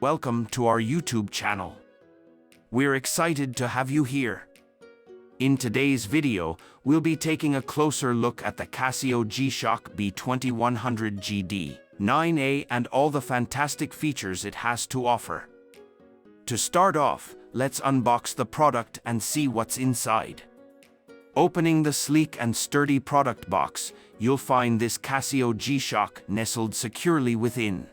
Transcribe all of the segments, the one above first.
Welcome to our YouTube channel. We're excited to have you here. In today's video, we'll be taking a closer look at the CASIO G-SHOCK B2100GD-9A and all the fantastic features it has to offer. To start off, let's unbox the product and see what's inside. Opening the sleek and sturdy product box, you'll find this CASIO G-SHOCK nestled securely within.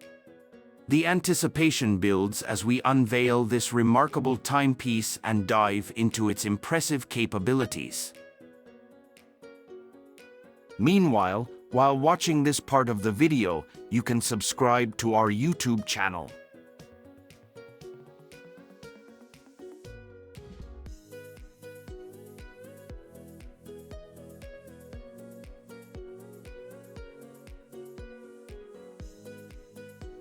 The anticipation builds as we unveil this remarkable timepiece and dive into its impressive capabilities. Meanwhile, while watching this part of the video, you can subscribe to our YouTube channel.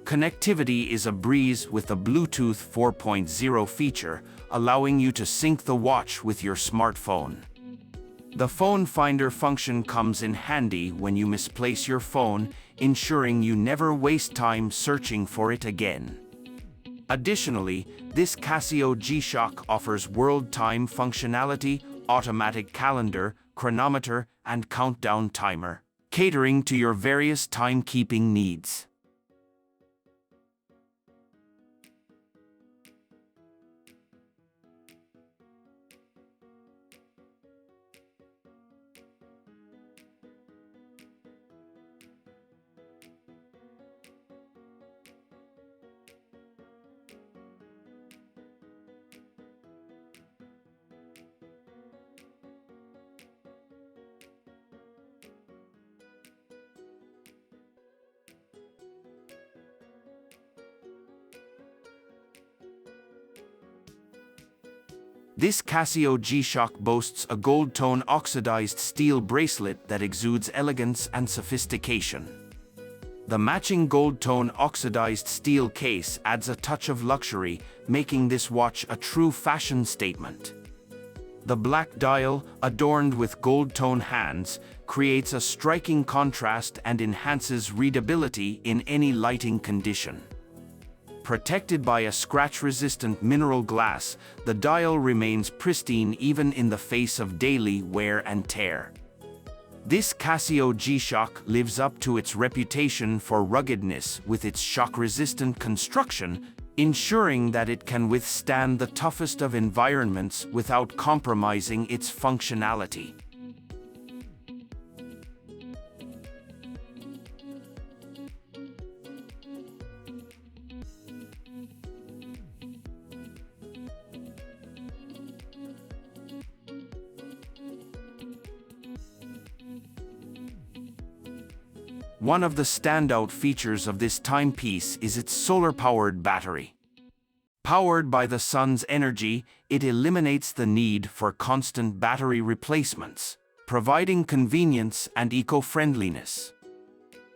Connectivity is a breeze with the Bluetooth 4.0 feature, allowing you to sync the watch with your smartphone. The phone finder function comes in handy when you misplace your phone, ensuring you never waste time searching for it again. Additionally, this CASIO G-SHOCK offers world time functionality, automatic calendar, chronometer, and countdown timer, catering to your various timekeeping needs. This CASIO G-SHOCK boasts a gold-tone oxidized steel bracelet that exudes elegance and sophistication. The matching gold-tone oxidized steel case adds a touch of luxury, making this watch a true fashion statement. The black dial, adorned with gold-tone hands, creates a striking contrast and enhances readability in any lighting condition. Protected by a scratch-resistant mineral glass, the dial remains pristine even in the face of daily wear and tear. This CASIO G-SHOCK lives up to its reputation for ruggedness with its shock-resistant construction, ensuring that it can withstand the toughest of environments without compromising its functionality. One of the standout features of this timepiece is its solar-powered battery. Powered by the sun's energy, it eliminates the need for constant battery replacements, providing convenience and eco-friendliness.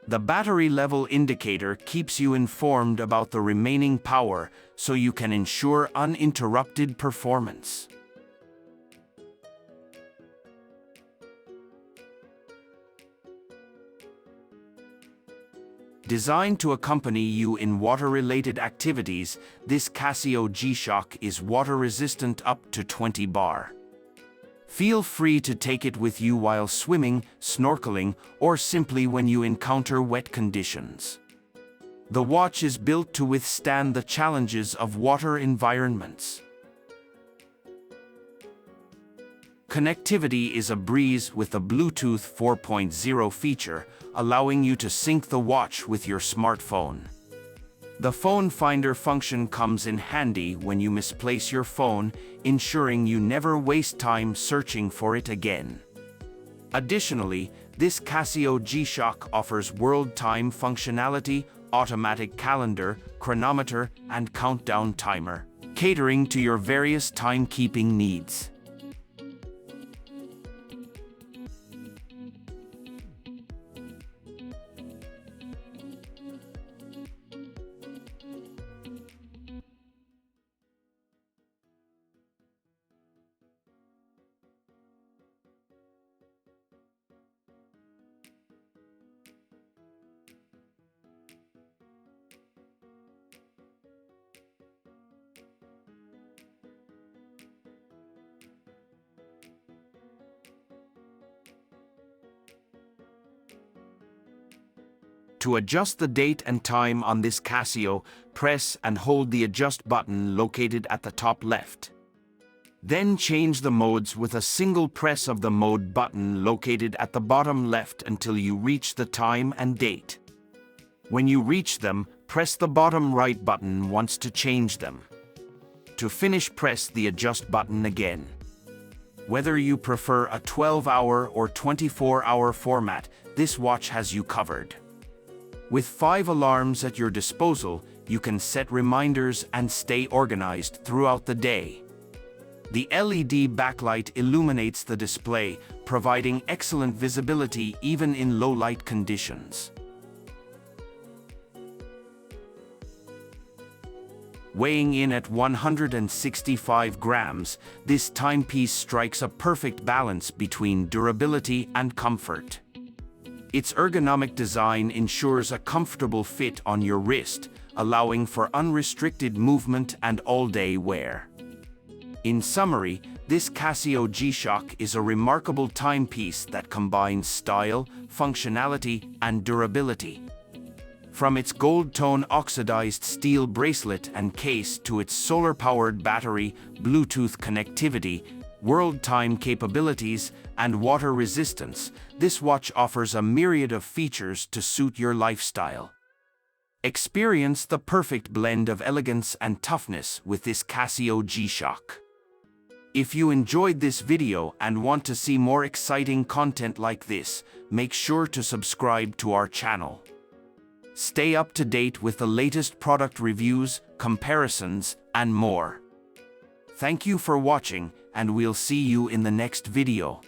The battery level indicator keeps you informed about the remaining power so you can ensure uninterrupted performance. Designed to accompany you in water-related activities, this CASIO G-SHOCK is water-resistant up to 20 bar. Feel free to take it with you while swimming, snorkeling, or simply when you encounter wet conditions. The watch is built to withstand the challenges of water environments. Connectivity is a breeze with the Bluetooth 4.0 feature, allowing you to sync the watch with your smartphone. The phone finder function comes in handy when you misplace your phone, ensuring you never waste time searching for it again. Additionally, this CASIO G-SHOCK offers world time functionality, automatic calendar, chronometer, and countdown timer, catering to your various timekeeping needs. To adjust the date and time on this Casio, press and hold the adjust button located at the top left. Then change the modes with a single press of the mode button located at the bottom left until you reach the time and date. When you reach them, press the bottom right button once to change them. To finish, press the adjust button again. Whether you prefer a 12-hour or 24-hour format, this watch has you covered. With 5 alarms at your disposal, you can set reminders and stay organized throughout the day. The LED backlight illuminates the display, providing excellent visibility even in low-light conditions. Weighing in at 165 grams, this timepiece strikes a perfect balance between durability and comfort. Its ergonomic design ensures a comfortable fit on your wrist, allowing for unrestricted movement and all-day wear. In summary, this Casio G-SHOCK is a remarkable timepiece that combines style, functionality, and durability. From its gold-tone oxidized steel bracelet and case to its solar-powered battery, Bluetooth connectivity, world time capabilities, and water resistance, this watch offers a myriad of features to suit your lifestyle. Experience the perfect blend of elegance and toughness with this Casio G-SHOCK. If you enjoyed this video and want to see more exciting content like this, make sure to subscribe to our channel. Stay up to date with the latest product reviews, comparisons, and more. Thank you for watching, and we'll see you in the next video.